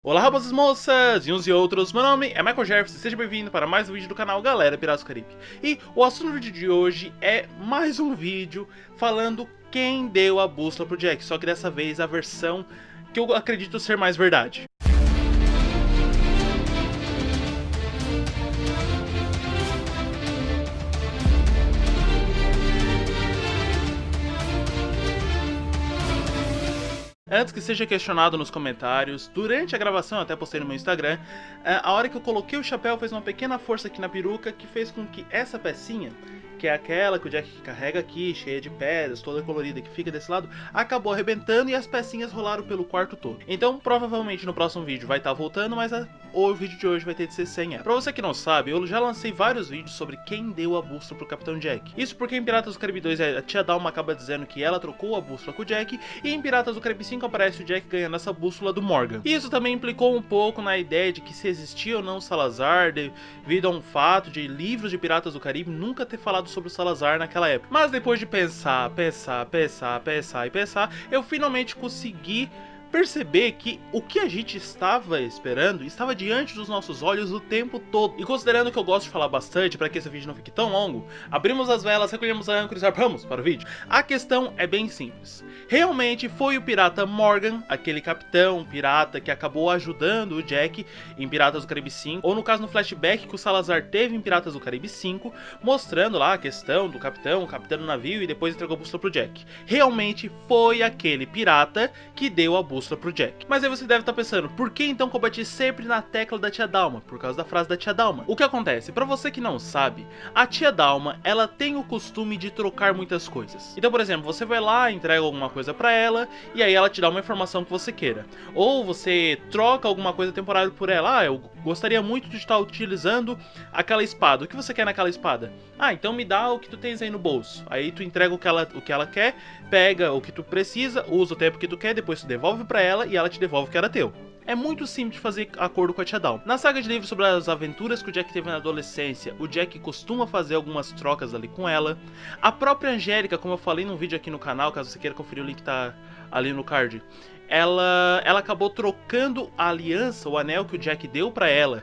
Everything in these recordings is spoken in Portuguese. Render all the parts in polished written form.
Olá, rapazes, moças e uns e outros, meu nome é Michael Jefferson, seja bem-vindo para mais um vídeo do canal Galera Piratas do Caribe. E o assunto do vídeo de hoje é mais um vídeo falando quem deu a bússola pro Jack, só que dessa vez a versão que eu acredito ser mais verdade. Antes que seja questionado nos comentários, durante a gravação, eu até postei no meu Instagram, a hora que eu coloquei o chapéu fez uma pequena força aqui na peruca que fez com que essa pecinha, que é aquela que o Jack carrega aqui, cheia de pedras, toda colorida, que fica desse lado, acabou arrebentando e as pecinhas rolaram pelo quarto todo. Então, provavelmente no próximo vídeo vai estar voltando, mas o vídeo de hoje vai ter de ser sem ela. Pra você que não sabe, eu já lancei vários vídeos sobre quem deu a bússola pro Capitão Jack. Isso porque em Piratas do Caribe 2 a tia Dalma acaba dizendo que ela trocou a bússola com o Jack, e em Piratas do Caribe 5 aparece o Jack ganhando essa bússola do Morgan. Isso também implicou um pouco na ideia de que se existia ou não o Salazar, devido a um fato de livros de Piratas do Caribe nunca ter falado sobre o Salazar naquela época. Mas depois de pensar, eu finalmente consegui perceber que o que a gente estava esperando estava diante dos nossos olhos o tempo todo. E considerando que eu gosto de falar bastante para que esse vídeo não fique tão longo, abrimos as velas, recolhemos a âncora e vamos para o vídeo. A questão é bem simples. Realmente foi o pirata Morgan, aquele capitão pirata que acabou ajudando o Jack em Piratas do Caribe 5, ou no caso no flashback que o Salazar teve em Piratas do Caribe 5, mostrando lá a questão do capitão, o capitão do navio e depois entregou a bússola pro Jack. Realmente foi aquele pirata que deu a bússola pro Jack. Mas aí você deve estar pensando, por que então combater sempre na tecla da tia Dalma? Por causa da frase da tia Dalma. O que acontece? Pra você que não sabe, a tia Dalma, ela tem o costume de trocar muitas coisas. Então, por exemplo, você vai lá, entrega alguma coisa pra ela, e aí ela te dá uma informação que você queira. Ou você troca alguma coisa temporária por ela. Ah, eu gostaria muito de estar utilizando aquela espada. O que você quer naquela espada? Ah, então me dá o que tu tens aí no bolso. Aí tu entrega o que ela quer, pega o que tu precisa, usa o tempo que tu quer, depois tu devolve pra ela e ela te devolve o que era teu. É muito simples de fazer acordo com a tia Dalma. Na saga de livros sobre as aventuras que o Jack teve na adolescência, o Jack costuma fazer algumas trocas ali com ela. A própria Angélica, como eu falei num vídeo aqui no canal, caso você queira conferir, o link tá ali no card. Ela acabou trocando a aliança, o anel que o Jack deu pra ela,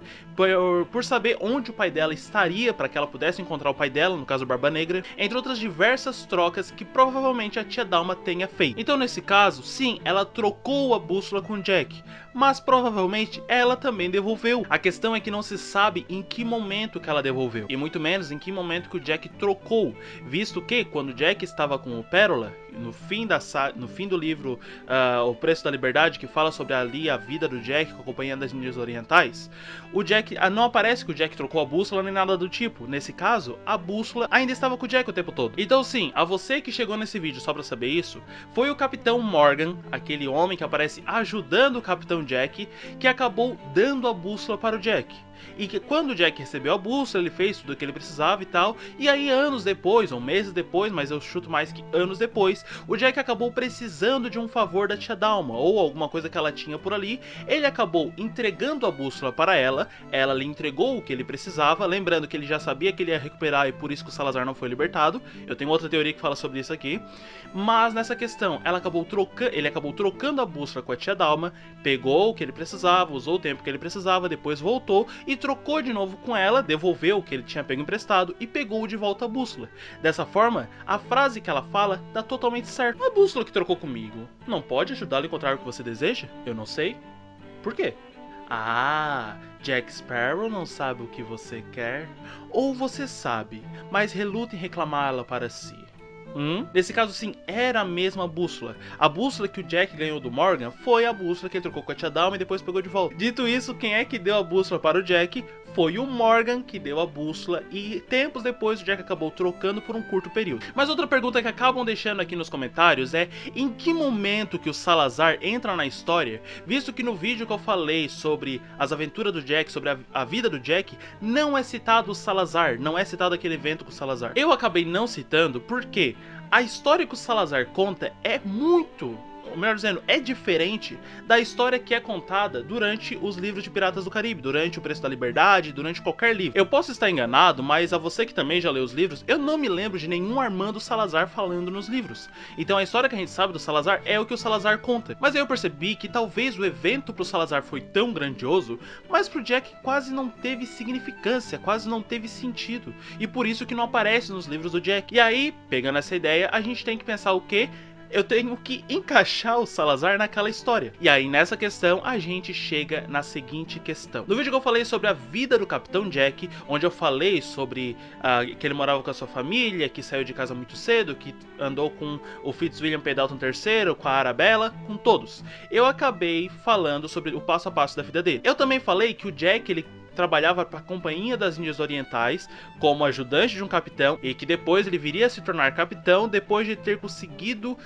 por saber onde o pai dela estaria, para que ela pudesse encontrar o pai dela, no caso Barba Negra, entre outras diversas trocas que provavelmente a tia Dalma tenha feito. Então nesse caso, sim, ela trocou a bússola com o Jack, mas provavelmente ela também devolveu. A questão é que não se sabe em que momento que ela devolveu, e muito menos em que momento que o Jack trocou, visto que quando o Jack estava com o Pérola, no fim do livro O Preço da Liberdade, que fala sobre ali a vida do Jack com a Companhia das Índias Orientais, o Jack, não aparece que o Jack trocou a bússola nem nada do tipo. Nesse caso, a bússola ainda estava com o Jack o tempo todo. Então sim, a você que chegou nesse vídeo só pra saber isso, foi o Capitão Morgan, aquele homem que aparece ajudando o Capitão Jack, que acabou dando a bússola para o Jack. E que quando o Jack recebeu a bússola, ele fez tudo o que ele precisava e tal, e aí anos depois, ou meses depois, mas eu chuto mais que anos depois, o Jack acabou precisando de um favor da tia Dalma, ou alguma coisa que ela tinha por ali. Ele acabou entregando a bússola para ela lhe entregou o que ele precisava, lembrando que ele já sabia que ele ia recuperar e por isso que o Salazar não foi libertado. Eu tenho outra teoria que fala sobre isso aqui, mas nessa questão, ele acabou trocando a bússola com a tia Dalma, pegou o que ele precisava, usou o tempo que ele precisava, depois voltou e trocou de novo com ela, devolveu o que ele tinha pego emprestado e pegou de volta a bússola. Dessa forma, a frase que ela fala dá totalmente certo. A bússola que trocou comigo não pode ajudá-lo a encontrar o que você deseja? Eu não sei. Por quê? Ah, Jack Sparrow não sabe o que você quer? Ou você sabe, mas reluta em reclamá-la para si? Nesse caso sim, era a mesma bússola. A bússola que o Jack ganhou do Morgan foi a bússola que ele trocou com a tia Dalma e depois pegou de volta. Dito isso, quem é que deu a bússola para o Jack foi o Morgan que deu a bússola, e tempos depois o Jack acabou trocando por um curto período. Mas outra pergunta que acabam deixando aqui nos comentários é em que momento que o Salazar entra na história, visto que no vídeo que eu falei sobre as aventuras do Jack, sobre a vida do Jack, não é citado o Salazar, não é citado aquele evento com o Salazar. Eu acabei não citando porque a história que o Salazar conta é muito ou melhor dizendo, é diferente da história que é contada durante os livros de Piratas do Caribe, durante O Preço da Liberdade, durante qualquer livro. Eu posso estar enganado, mas a você que também já leu os livros, eu não me lembro de nenhum Armando Salazar falando nos livros. Então a história que a gente sabe do Salazar é o que o Salazar conta. Mas aí eu percebi que talvez o evento pro Salazar foi tão grandioso, mas pro Jack quase não teve significância, quase não teve sentido. E por isso que não aparece nos livros do Jack. E aí, pegando essa ideia, a gente tem que pensar o quê? Eu tenho que encaixar o Salazar naquela história. E aí nessa questão a gente chega na seguinte questão. No vídeo que eu falei sobre a vida do Capitão Jack, onde eu falei sobre que ele morava com a sua família, que saiu de casa muito cedo, que andou com o Fitzwilliam Pendleton III, com a Arabella, com todos. Eu acabei falando sobre o passo a passo da vida dele. Eu também falei que o Jack, ele trabalhava para a Companhia das Índias Orientais como ajudante de um capitão e que depois ele viria a se tornar capitão depois de ter conseguido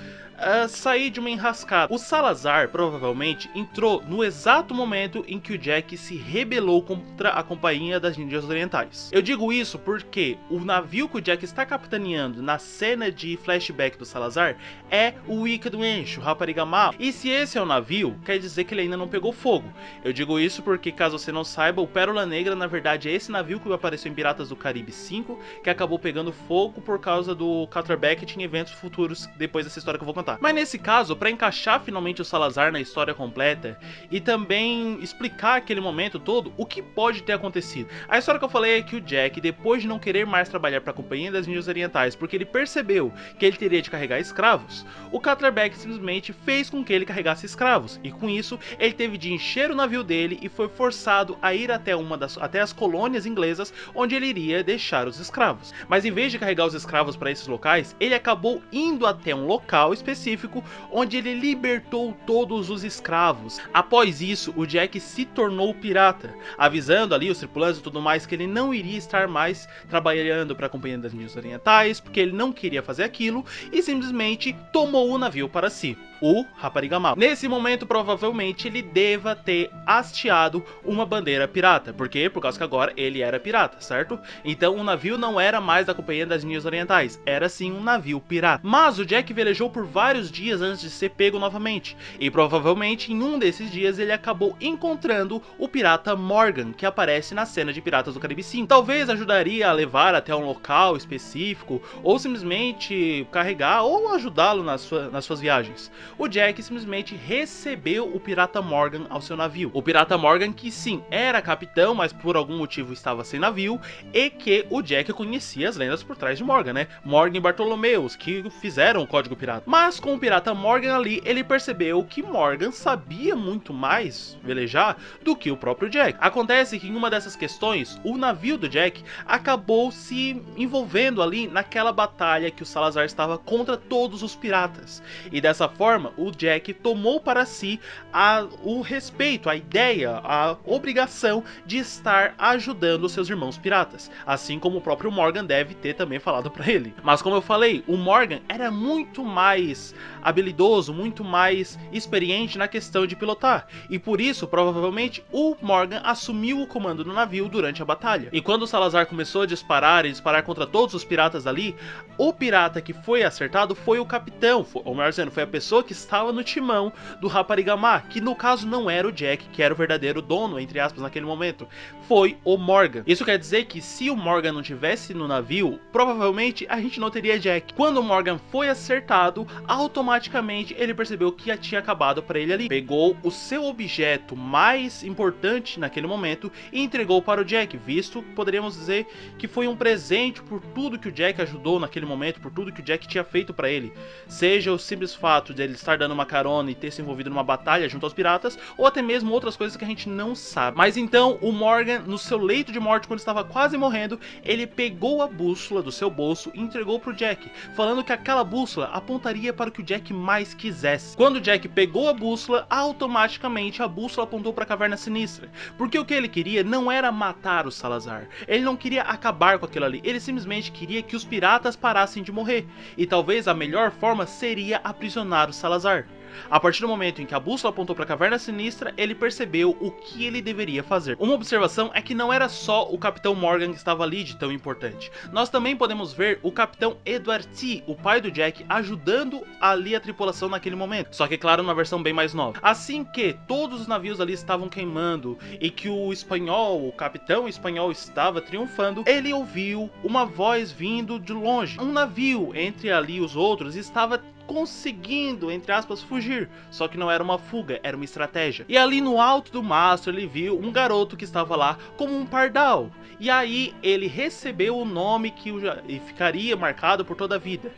sair de uma enrascada. O Salazar provavelmente entrou no exato momento em que o Jack se rebelou contra a Companhia das Índias Orientais. Eu digo isso porque o navio que o Jack está capitaneando na cena de flashback do Salazar é o Wicked Wench, o Raparigamá. E se esse é o navio, quer dizer que ele ainda não pegou fogo. Eu digo isso porque, caso você não saiba, o Pérola Negra na verdade é esse navio que apareceu em Piratas do Caribe 5, que acabou pegando fogo por causa do Cutter Beckett em eventos futuros depois dessa história que eu vou contar. Mas nesse caso, para encaixar finalmente o Salazar na história completa e também explicar aquele momento todo, o que pode ter acontecido. A história que eu falei é que o Jack, depois de não querer mais trabalhar para a Companhia das Índias Orientais, porque ele percebeu que ele teria de carregar escravos, o Cutter Beckett simplesmente fez com que ele carregasse escravos, e com isso ele teve de encher o navio dele e foi forçado a ir até as colônias inglesas, onde ele iria deixar os escravos. Mas em vez de carregar os escravos para esses locais, ele acabou indo até um local específico onde ele libertou todos os escravos. Após isso, o Jack se tornou pirata, avisando ali os tripulantes e tudo mais que ele não iria estar mais trabalhando para a Companhia das Índias Orientais, porque ele não queria fazer aquilo, e simplesmente tomou o navio para si, o Raparigamá. Nesse momento, provavelmente, ele deva ter hasteado uma bandeira pirata. Por quê? Por causa que agora ele era pirata, certo? Então o navio não era mais da Companhia das Índias Orientais, era sim um navio pirata. Mas o Jack velejou por vários dias antes de ser pego novamente, e provavelmente em um desses dias ele acabou encontrando o pirata Morgan, que aparece na cena de Piratas do Caribe 5. Talvez ajudaria a levar até um local específico, ou simplesmente carregar ou ajudá-lo nas suas viagens. O Jack simplesmente recebeu o pirata Morgan ao seu navio. O pirata Morgan, que sim, era capitão, mas por algum motivo estava sem navio, e que o Jack conhecia as lendas por trás de Morgan, né? Morgan e Bartolomeus, que fizeram o Código Pirata. Mas com o pirata Morgan ali, ele percebeu que Morgan sabia muito mais velejar do que o próprio Jack. Acontece que em uma dessas questões, o navio do Jack acabou se envolvendo ali naquela batalha que o Salazar estava contra todos os piratas. E dessa forma, o Jack tomou para si o respeito, a ideia, a obrigação de estar ajudando os seus irmãos piratas, assim como o próprio Morgan deve ter também falado para ele. Mas como eu falei, o Morgan era muito mais habilidoso, muito mais experiente na questão de pilotar, e por isso, provavelmente, o Morgan assumiu o comando do navio durante a batalha. E quando o Salazar começou a disparar contra todos os piratas ali, o pirata que foi acertado foi o capitão, ou melhor dizendo, foi a pessoa que estava no timão do Raparigamá, que no caso não era o Jack, que era o verdadeiro dono, entre aspas, naquele momento, foi o Morgan. Isso quer dizer que se o Morgan não tivesse no navio, provavelmente a gente não teria Jack. Quando o Morgan foi acertado, automaticamente ele percebeu que tinha acabado para ele ali. Pegou o seu objeto mais importante naquele momento e entregou para o Jack, visto, poderíamos dizer, que foi um presente por tudo que o Jack ajudou naquele momento, por tudo que o Jack tinha feito para ele. Seja o simples fato de ele estar dando uma carona e ter se envolvido numa batalha junto aos piratas, ou até mesmo outras coisas que a gente não sabe. Mas então, o Morgan, no seu leito de morte, quando estava quase morrendo, ele pegou a bússola do seu bolso e entregou pro Jack, falando que aquela bússola apontaria para o que o Jack mais quisesse. Quando o Jack pegou a bússola, automaticamente a bússola apontou para a Caverna Sinistra, porque o que ele queria não era matar o Salazar, ele não queria acabar com aquilo ali, ele simplesmente queria que os piratas parassem de morrer, e talvez a melhor forma seria aprisionar o Salazar. A partir do momento em que a bússola apontou para a Caverna Sinistra, ele percebeu o que ele deveria fazer. Uma observação é que não era só o Capitão Morgan que estava ali de tão importante. Nós também podemos ver o Capitão Edward T, o pai do Jack, ajudando ali a tripulação naquele momento. Só que, claro, numa versão bem mais nova. Assim que todos os navios ali estavam queimando e que o capitão espanhol estava triunfando, ele ouviu uma voz vindo de longe. Um navio entre ali os outros estava conseguindo, entre aspas, fugir. Só que não era uma fuga, era uma estratégia. E ali no alto do mastro ele viu um garoto que estava lá como um pardal. E aí ele recebeu o nome que ficaria marcado por toda a vida: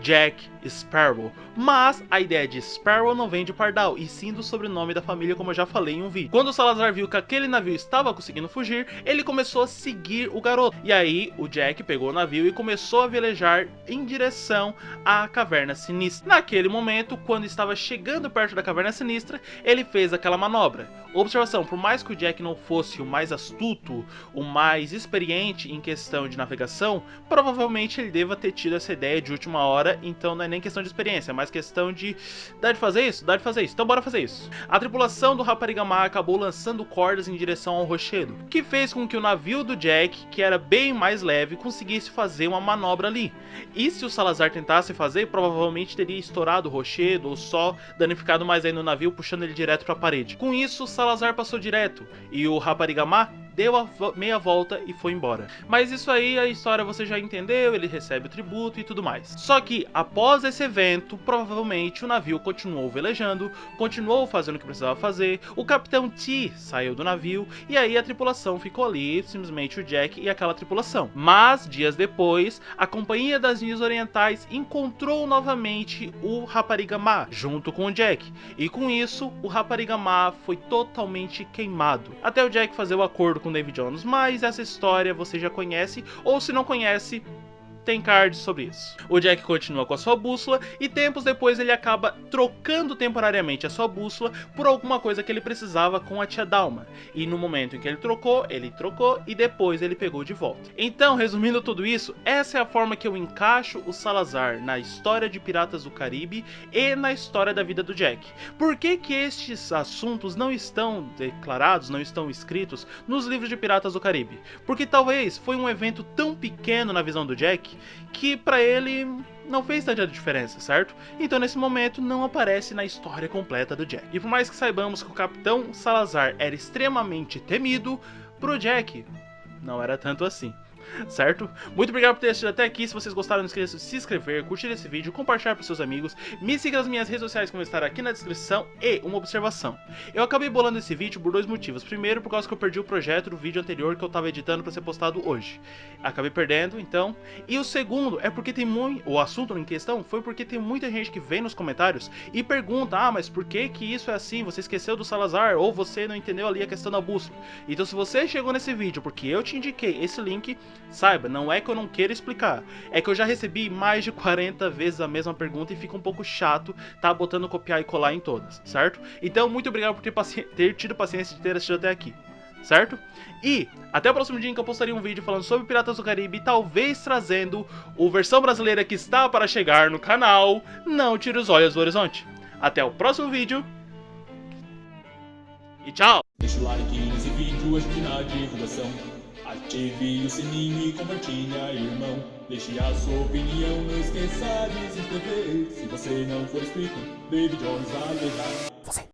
Jack Sparrow. Mas a ideia de Sparrow não vem de pardal, e sim do sobrenome da família, como eu já falei em um vídeo. Quando o Salazar viu que aquele navio estava conseguindo fugir, ele começou a seguir o garoto. E aí o Jack pegou o navio e começou a velejar em direção à Caverna Sinistra. Naquele momento, quando estava chegando perto da Caverna Sinistra, ele fez aquela manobra. Observação: por mais que o Jack não fosse o mais astuto, o mais experiente em questão de navegação, provavelmente ele deva ter tido essa ideia de última hora. Então não é nem questão de experiência, é mais questão de dá de fazer isso? Dá de fazer isso, então bora fazer isso. A tripulação do Raparigamá acabou lançando cordas em direção ao rochedo, que fez com que o navio do Jack, que era bem mais leve, conseguisse fazer uma manobra ali. E se o Salazar tentasse fazer, provavelmente teria estourado o rochedo ou só danificado mais ainda o navio, puxando ele direto para a parede. Com isso, o Salazar passou direto e o Raparigamá deu a meia volta e foi embora. Mas isso aí, a história você já entendeu, ele recebe o tributo e tudo mais. Só que, após esse evento, provavelmente o navio continuou velejando, continuou fazendo o que precisava fazer, o Capitão T saiu do navio, e aí a tripulação ficou ali, simplesmente o Jack e aquela tripulação. Mas, dias depois, a Companhia das Índias Orientais encontrou novamente o Raparigamá, junto com o Jack, e com isso, o Raparigamá foi totalmente queimado, até o Jack fazer o acordo com David Jones. Mas essa história você já conhece, ou se não conhece, tem cards sobre isso. O Jack continua com a sua bússola e tempos depois ele acaba trocando temporariamente a sua bússola por alguma coisa que ele precisava com a tia Dalma. E no momento em que ele trocou e depois ele pegou de volta. Então, resumindo tudo isso, essa é a forma que eu encaixo o Salazar na história de Piratas do Caribe e na história da vida do Jack. Por que que estes assuntos não estão declarados, não estão escritos nos livros de Piratas do Caribe? Porque talvez foi um evento tão pequeno na visão do Jack que pra ele não fez tanta diferença, certo? Então nesse momento não aparece na história completa do Jack. E por mais que saibamos que o Capitão Salazar era extremamente temido, pro Jack não era tanto assim, certo? Muito obrigado por ter assistido até aqui. Se vocês gostaram, não esqueça de se inscrever, curtir esse vídeo, compartilhar para seus amigos. Me siga nas minhas redes sociais que vão estar aqui na descrição. E uma observação: eu acabei bolando esse vídeo por dois motivos. Primeiro, por causa que eu perdi o projeto do vídeo anterior que eu estava editando para ser postado hoje. Acabei perdendo, então. E o segundo é porque tem o assunto em questão foi porque tem muita gente que vem nos comentários e pergunta: ah, mas por que que isso é assim? Você esqueceu do Salazar ou você não entendeu ali a questão da bússola? Então se você chegou nesse vídeo porque eu te indiquei esse link, saiba, não é que eu não queira explicar, é que eu já recebi mais de 40 vezes a mesma pergunta e fica um pouco chato tá botando copiar e colar em todas, certo? Então muito obrigado por ter tido paciência de ter assistido até aqui, certo? E até o próximo dia em que eu postaria um vídeo falando sobre Piratas do Caribe, talvez trazendo a versão brasileira que está para chegar no canal. Não tire os olhos do horizonte. Até o próximo vídeo e tchau! Deixa o like nesse vídeo, ajude na divulgação. Ative o sininho e compartilha, irmão. Deixe a sua opinião, não esqueça de se inscrever. Se você não for inscrito, David Jones vai levar você.